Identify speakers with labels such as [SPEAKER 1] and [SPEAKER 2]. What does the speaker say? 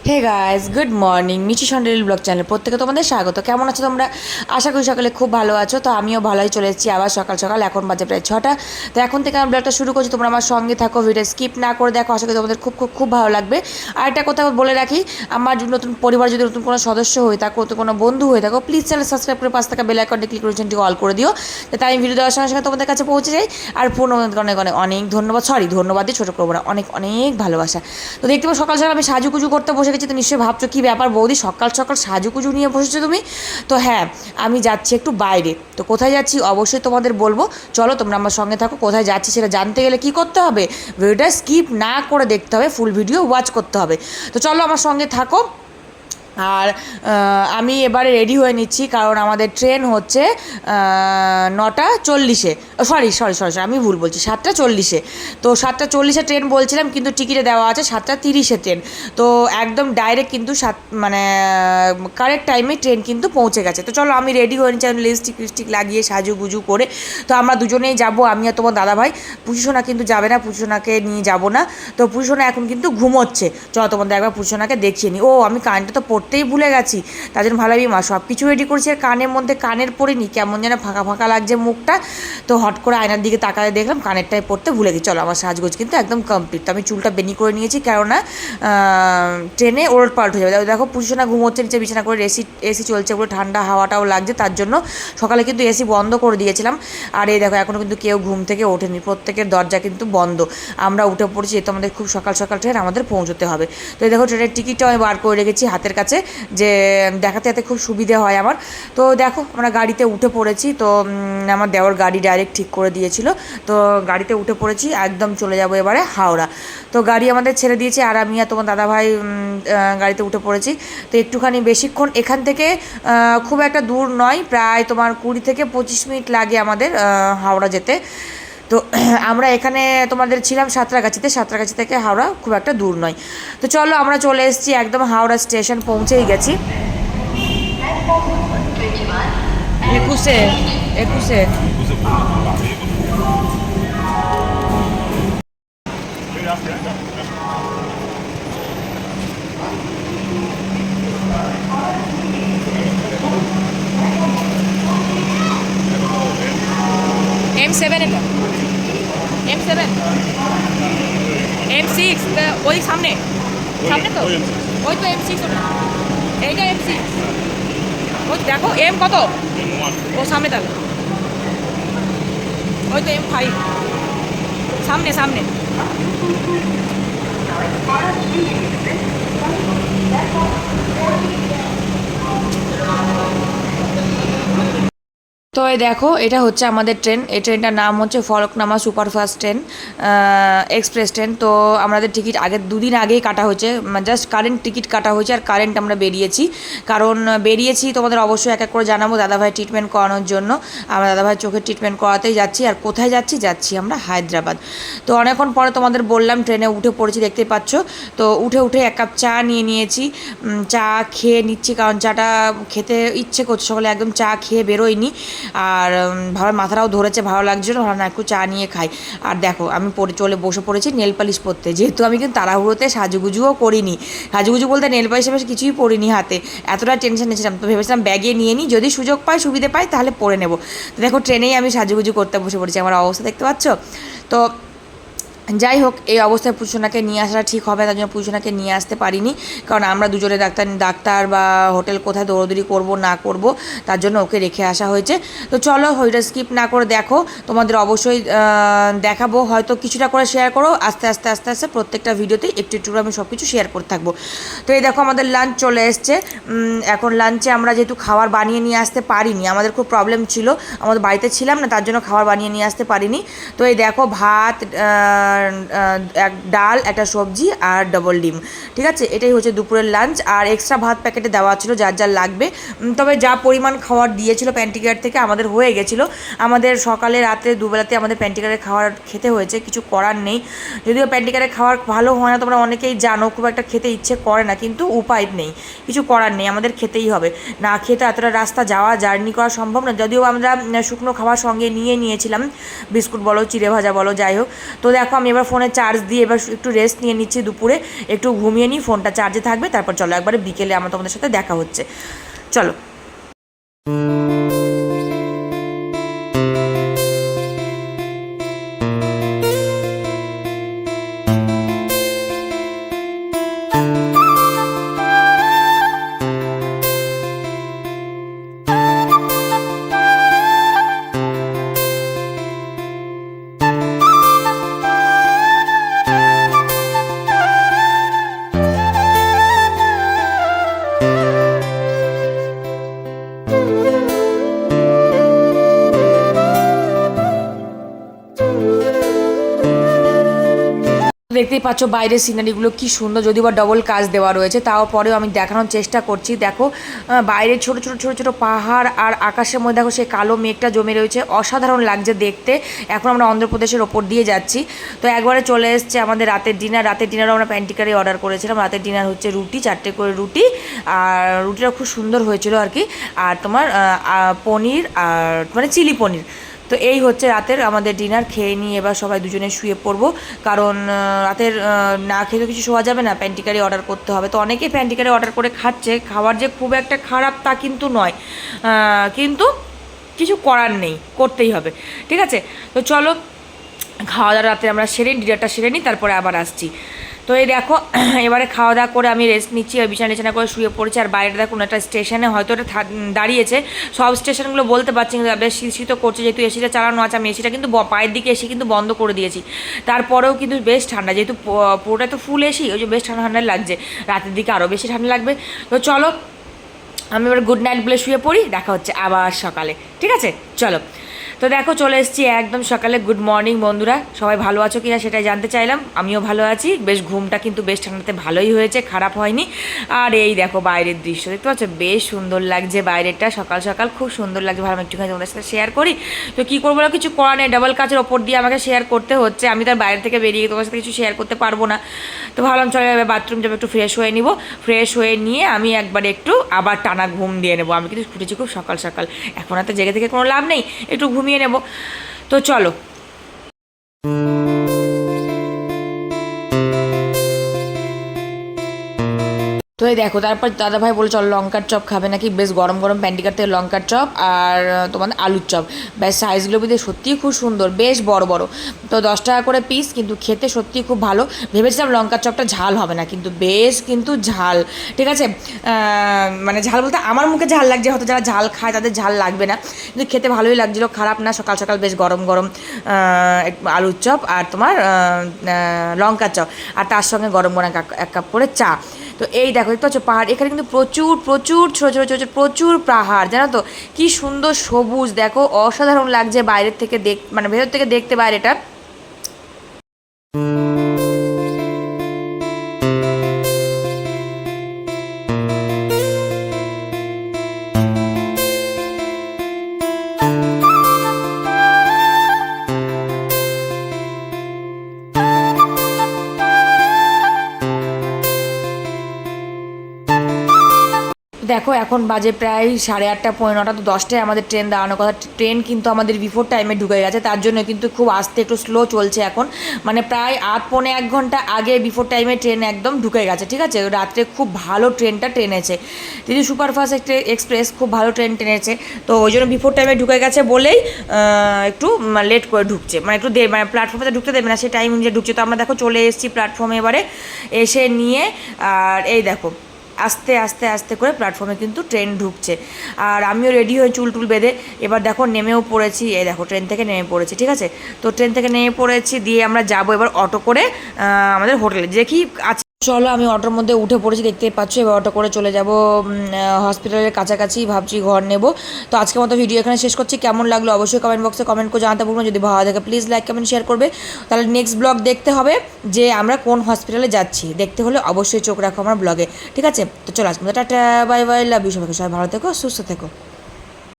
[SPEAKER 1] হে guys, good morning. মিচি সন্ডেল blog channel প্রত্যেকে তোমাদের স্বাগত। কেমন আছো তোমরা? আশা করি সকালে খুব ভালো আছো। তো আমিও ভালোই চলে এসেছি আবার সকাল সকাল। এখন বাজে প্রায় 6টা। তো এখন থেকে আমি ব্লগটা শুরু করছি। তোমরা আমার সঙ্গে থাকো, ভিডিও স্কিপ না করে দেখো। আশা করি তোমাদের খুব খুব খুব ভালো লাগবে। আর একটা কথা বলে রাখি, আমার নতুন পরিবার যদি নতুন কোনো সদস্য হয়ে থাকো, নতুন কোনো বন্ধু হয়ে থাকো, প্লিজ চ্যানেল সাবস্ক্রাইব করে পাশে থাকা বেল আইকনটি ক্লিক করে চ্যানেলটি অল করে দিও, যাতে আমি ভিডিও দেওয়ার সঙ্গে সঙ্গে তোমাদের কাছে পৌঁছে যাই। আর পূর্ণ অনেক অনেক অনেক ধন্যবাদ, ধন্যবাদই ছোটো করবো না, অনেক অনেক ভালোবাসা। তো দেখতে পাবো সকাল সকাল আমি সাজুকুজু করতে বসে গেছি। তো নিশ্চয়ই ভাবছো কী ব্যাপার বৌদি, সকাল সকাল সাজুকুজু নিয়ে বসেছো তুমি? তো হ্যাঁ, আমি যাচ্ছি একটু বাইরে। তো কোথায় যাচ্ছি অবশ্যই তোমাদের বলবো। চলো তোমরা আমার সঙ্গে থাকো। কোথায় যাচ্ছি সেটা জানতে গেলে কী করতে হবে? ভিডিওটা স্কিপ না করে দেখতে হবে, ফুল ভিডিও ওয়াচ করতে হবে। তো চলো আমার সঙ্গে থাকো। আর আমি এবারে রেডি হয়ে নিচ্ছি, কারণ আমাদের ট্রেন হচ্ছে 9:40-এ। সরি সরি সরি সরি আমি ভুল বলছি, 7:40-এ। তো 7:40-এ ট্রেন বলছিলাম, কিন্তু টিকিটে দেওয়া আছে 7:30-এ ট্রেন। তো একদম ডাইরেক্ট কিন্তু মানে কারেক্ট টাইমে ট্রেন কিন্তু পৌঁছে গেছে। তো চলো আমি রেডি হয়ে নিচ্ছি, আমি লিপস্টিক ফিপস্টিক লাগিয়ে সাজুগুজু করে। তো আমরা দুজনেই যাবো, আমি আর তোমার দাদাভাই। পুষিসোনা কিন্তু যাবে না, পুষিসোনাকে নিয়ে যাবো না। তো পুষিসোনা এখন কিন্তু ঘুমোচ্ছে। চলো তোমাদের একবার পুষিসোনাকে দেখিয়ে নিই। ও, আমি কানটা তো পড়তেই ভুলে গেছি, তার জন্য ভালোই মা সব কিছু রেডি করছি। আর কানের মধ্যে কানের পরিনি, কেমন যেন ফাঁকা ফাঁকা লাগছে মুখটা। তো হট করে আয়নার দিকে তাকালে দেখলাম কানেরটাই পড়তে ভুলে গেছি। চলো আমার সাজগোজ কিন্তু একদম কমপ্লিট। তো আমি চুলটা বেনি করে নিয়েছি, কেননা ট্রেনে ওলট পাল্ট হয়ে যাবে। দেখো পুষিসোনা ঘুমোচ্ছে নিচে বিছানা করে, এসি চলছে, পুরো ঠান্ডা হাওয়াটাও লাগছে। তার জন্য সকালে কিন্তু এসি বন্ধ করে দিয়েছিলাম। আর এই দেখো এখনও কিন্তু কেউ ঘুম থেকে ওঠেনি, প্রত্যেকের দরজা কিন্তু বন্ধ। আমরা উঠে পড়েছি, তো আমাদের খুব সকাল সকাল ট্রেন, আমাদের পৌঁছতে হবে। তো এই দেখো ট্রেনের টিকিটটাও আমি বার করে রেখেছি হাতের কাছে, যে দেখাতে যাতে খুব সুবিধে হয় আমার। তো দেখো আমরা গাড়িতে উঠে পড়েছি। তো আমার দেওয়ার গাড়ি ডাইরেক্ট ঠিক করে দিয়েছিল। তো গাড়িতে উঠে পড়েছি, একদম চলে যাব এবারে হাওড়া। তো গাড়ি আমাদের ছেড়ে দিয়েছে, আর আমি আর তোমার দাদাভাই গাড়িতে উঠে পড়েছি। তো একটুখানি বেশিক্ষণ এখান থেকে খুব একটা দূর নয়, প্রায় তোমার 20 থেকে 25 মিনিট লাগে আমাদের হাওড়া যেতে। তো আমরা এখানে তোমাদের ছিলাম সাঁতরাগাছি থেকে হাওড়া খুব একটা দূর নয়। তো চলো আমরা চলে এসেছি, একদম হাওড়া স্টেশন পৌঁছেই গেছি। 21-এ 21-এ M7, এটা M7, M6 ওই সামনে সামনে তো ওই তো M6, ওটা এইটা M6। ওই দেখো এম কত, ও সামনে তাহলে ওই তো M5 সামনে সামনে। তো এই দেখো এটা হচ্ছে আমাদের ট্রেন। এই ট্রেনটার নাম হচ্ছে Falaknuma superfast train, express train. তো আমাদের টিকিট দুদিন আগেই কাটা হয়েছে, জাস্ট কারেন্ট টিকিট কাটা হয়েছে, আর কারেন্ট আমরা বেরিয়েছি। কারণ বেরিয়েছি তোমাদের অবশ্যই এক এক করে জানাবো, দাদাভাই ট্রিটমেন্ট করানোর জন্য। আমরা দাদাভাই চোখের ট্রিটমেন্ট করাতেই যাচ্ছি। আর কোথায় যাচ্ছি আমরা হায়দ্রাবাদ। তো অনেকক্ষণ পরে তোমাদের বললাম ট্রেনে উঠে পড়েছি, দেখতেই পাচ্ছ। তো উঠে এক কাপ চা নিয়েছি, চা খেয়ে নিচ্ছি, কারণ চাটা খেতে ইচ্ছে করছে সকালে, একদম চা খেয়ে বেরোয়নি। আর ভালো মাথাটাও ধরেছে, ভালো লাগছিল, ভালো না একটু চা নিয়ে খাই। আর দেখো আমি বসে পড়েছি নেল পালিশ পরতে, যেহেতু আমি কিন্তু তাড়াহুড়োতে সাজুগুজুও করিনি। সাজুগুজু বলতে নেল পালিশ কিছুই পরিনি হাতে, এতটা টেনশন নিয়েছিলাম। তো ভেবেছিলাম ব্যাগে নিয়ে নিই, যদি সুযোগ পাই সুবিধে পাই তাহলে পরে নেবো। তো দেখো ট্রেনেই আমি সাজুগুজু করতে বসে পড়েছি, আমার অবস্থা দেখতে পাচ্ছ। তো যাই হোক, এই অবস্থায় পুষোনাকে নিয়ে আসাটা ঠিক হবে, তার জন্য পুষোনাকে নিয়ে আসতে পারিনি। কারণ আমরা দুজনে ডাক্তার বা হোটেল কোথায় দৌড়দৌড়ি করব না করব, তার জন্য ওকে রেখে আসা হয়েছে। তো চলো ওইটা স্কিপ না করে দেখো, তোমাদের অবশ্যই দেখাবো, হয়তো কিছুটা করে শেয়ার করো, আস্তে আস্তে প্রত্যেকটা ভিডিওতে একটু একটু আমি সব কিছু শেয়ার করতে থাকবো। তো এই দেখো আমাদের লাঞ্চ চলে এসছে। এখন লাঞ্চে আমরা যেহেতু খাবার বানিয়ে নিয়ে আসতে পারিনি, আমাদের খুব প্রবলেম ছিল, আমাদের বাড়িতে ছিলাম না, তার জন্য খাবার বানিয়ে নিয়ে আসতে পারিনি। তো এই দেখো ভাত, এক ডাল, একটা সবজি আর ডবল ডিম, ঠিক আছে, এটাই হচ্ছে দুপুরের লাঞ্চ। আর এক্সট্রা ভাত প্যাকেটে দেওয়া ছিল যার লাগবে। তবে যা পরিমাণ খাবার দিয়েছিল প্যান্টিকার থেকে আমাদের হয়ে গেছিলো। আমাদের সকালে রাতে দুবেলাতে আমাদের প্যান্টিকারের খাবার খেতে হয়েছে, কিছু করার নেই। যদিও প্যান্টিকারের খাবার ভালো হয় না, তোমরা অনেকেই জানো, খুব একটা খেতে ইচ্ছে করে না, কিন্তু উপায় নেই, কিছু করার নেই, আমাদের খেতেই হবে। না খেতে এতটা রাস্তা জার্নি করা সম্ভব না। যদিও আমরা শুকনো খাবার সঙ্গে নিয়েছিলাম, বিস্কুট বলো, চিড়ে ভাজা বলো, যাই হোক। তো দেখো আমি আমি এবার ফোনে চার্জ দিয়ে এবার একটু রেস্ট নিয়ে নিচ্ছি, দুপুরে একটু ঘুমিয়ে নিই, ফোনটা চার্জে থাকবে, তারপর চলো একবারে বিকেলে আমার তোমাদের সাথে দেখা হচ্ছে, চলো। দেখতেই পাচ্ছ বাইরের সিনারিগুলো কি সুন্দর, যদিও বা ডবল কাজ দেওয়া রয়েছে, তাও পরেও আমি দেখানোর চেষ্টা করছি। দেখো বাইরে ছোট ছোট ছোট ছোট পাহাড়, আর আকাশের মধ্যে দেখো সেই কালো মেঘটা জমে রয়েছে, অসাধারণ লাগছে দেখতে। এখন আমরা অন্ধ্রপ্রদেশের ওপর দিয়ে যাচ্ছি। তো একবারে চলে এসছে আমাদের রাতের ডিনার। রাতের ডিনারও আমরা প্যান্টিকারে অর্ডার করেছিলাম। রাতের ডিনার হচ্ছে রুটি, 4টে করে রুটি, আর রুটিটা খুব সুন্দর হয়েছিল আর কি, আর তোমার পনির, আর মানে চিলি পনির। তো এই হচ্ছে রাতের আমাদের ডিনার। খেয়ে নিয়ে এবার সবাই দুজনে শুয়ে পড়বো, কারণ রাতের না খেতে কিছু শোয়া যাবে না, প্যান্টিকারি অর্ডার করতে হবে। তো অনেকেই প্যান্টিকারি অর্ডার করে খাচ্ছে, খাবার যে খুব একটা খারাপ তা কিন্তু নয়, কিন্তু কিছু করার নেই, করতেই হবে, ঠিক আছে। তো চলো খাওয়া দাওয়া রাতে আমরা সেরে ডিনারটা সেরে নিই, তারপরে আবার আসছি। তো এই দেখো এবারে খাওয়া দাওয়া করে আমি রেস্ট নিচ্ছি, আর বিছানা করে শুয়ে পড়েছি। আর বাইরে দেখো কোনো একটা স্টেশনে হয়তো এটা দাঁড়িয়েছে, সব স্টেশনগুলো বলতে পারছি না, বেশ শীত করছে, যেহেতু এসিটা চালানো আছে। আমি এসিটা কিন্তু পায়ের দিকে এসে কিন্তু বন্ধ করে দিয়েছি, তারপরেও কিন্তু বেশ ঠান্ডা, যেহেতু পুরোটা তো ফুল এসি, ওই যে বেশ ঠান্ডা ঠান্ডা লাগছে। রাতের দিকে আরও বেশি ঠান্ডা লাগবে। তো চলো আমি এবার গুড নাইট বলে শুয়ে পড়ি, দেখা হচ্ছে আবার সকালে, ঠিক আছে চলো। তো দেখো চলে এসেছি একদম সকালে। গুড মর্নিং বন্ধুরা, সবাই ভালো আছো কিনা সেটাই জানতে চাইলাম। আমিও ভালো আছি, বেশ ঘুমটা কিন্তু বেশ ঠান্ডাতে ভালোই হয়েছে, খারাপ হয়নি। আর এই দেখো বাইরের দৃশ্য দেখতে পাচ্ছ, বেশ সুন্দর লাগছে বাইরেটা, সকাল সকাল খুব সুন্দর লাগছে। ভালো একটুখানি তোমাদের সাথে শেয়ার করি। তো কী করবো, কিছু করা নেই, ডাবল কাজের ওপর দিয়ে আমাকে শেয়ার করতে হচ্ছে। আমি তার বাইরে থেকে বেরিয়ে তোমার সাথে কিছু শেয়ার করতে পারবো না। তো ভাবলাম চলে যাবে বাথরুম যাবে, একটু ফ্রেশ হয়ে নিব। ফ্রেশ হয়ে নিয়ে আমি একবারে একটু আবার টানা ঘুম দিয়ে নেবো। আমি কিন্তু ফুটেছি খুব সকাল সকাল, এখন আর তো জেগে থেকে কোনো লাভ নেই, একটু ঘুমিয়ে নেবো। তো চলো তো এই দেখো, তারপর দাদাভাই বলে চল লঙ্কার চপ খাবে নাকি, বেশ গরম গরম প্যান্টিকার থেকে লঙ্কার চপ আর তোমাদের আলুর চপ, বেশ সাইজগুলো বুঝতে সত্যিই খুব সুন্দর, বেশ বড় বড়। তো 10 টাকা করে পিস, কিন্তু খেতে সত্যিই খুব ভালো। ভেবেছিলাম লঙ্কার চপটা ঝাল হবে না, কিন্তু বেশ কিন্তু ঝাল, ঠিক আছে। মানে ঝাল বলতে আমার মুখে ঝাল লাগছে, হয়তো যারা ঝাল খায় তাদের ঝাল লাগবে না, কিন্তু খেতে ভালোই লাগছিলো, খারাপ না। সকাল সকাল বেশ গরম গরম আলুর চপ আর তোমার লঙ্কার চপ, আর তার সঙ্গে গরম গরম 1 কাপ করে চা। তো এই দেখো দেখতে পাচ্ছ পাহাড়, এখানে কিন্তু প্রচুর প্রচুর ছোটো ছোটো ছোটো প্রচুর পাহাড়, জানো তো কি সুন্দর সবুজ, দেখো অসাধারণ লাগছে বাইরের থেকে মানে ভেতর থেকে দেখতে বাইরেটা। দেখো এখন বাজে প্রায় 8:30 9:30, তো 10টায় আমাদের ট্রেন দাঁড়ানোর কথা। ট্রেন কিন্তু আমাদের বিফোর টাইমে ঢুকে গেছে, তার জন্য কিন্তু খুব আস্তে একটু স্লো চলছে এখন, মানে প্রায় 8 পৌনে 1 ঘন্টা আগে বিফোর টাইমে ট্রেন একদম ঢুকে গেছে, ঠিক আছে। রাত্রে খুব ভালো ট্রেনটা টেনেছে, দিদি সুপারফাস্ট এক্সপ্রেস খুব ভালো ট্রেন টেনেছে। তো ওই জন্য বিফোর টাইমে ঢুকে গেছে বলেই একটু লেট করে ঢুকছে, মানে একটু মানে প্ল্যাটফর্মে ঢুকতে দেবে না, সে টাইম অনুযায়ী ঢুকছে। তো আমরা দেখো চলে এসেছি প্ল্যাটফর্মে এবারে এসে নিয়ে, আর এই দেখো আস্তে আস্তে আস্তে করে প্ল্যাটফর্মে কিন্তু ট্রেন ঢুকছে। আর আমিও রেডি হয়ে চুল টুল বেঁধে এবার দেখো নেমেও পড়েছি, এই দেখো ট্রেন থেকে নেমে পড়েছি, ঠিক আছে। তো ট্রেন থেকে নেমে পড়েছি, দিয়ে আমরা যাবো এবার অটো করে আমাদের হোটেলে, দেখি আছে। চলো আমি অটোর মধ্যে উঠে পড়েছি, দেখতেই পাচ্ছ। এবার অটো করে চলে যাব হসপিটালের কাছাকাছি, ভাবছি ঘর নেব। তো আজকের মতো ভিডিও এখানে শেষ করছি। কেমন লাগলো অবশ্যই কমেন্ট বক্সে কমেন্ট করে জানাতে ভুলবেন। যদি ভালো থাকে প্লিজ লাইক কমেন্ট শেয়ার করবে। তাহলে নেক্সট ব্লগ দেখতে হবে যে আমরা কোন হসপিটালে যাচ্ছি, দেখতে হলে অবশ্যই চোখ রাখো আমার ব্লগে, ঠিক আছে। তো চলো আজকে টাটা বাই বাই, লাভ ইউ, সবাইকে, সবাই ভালো থেকো সুস্থ থেকো।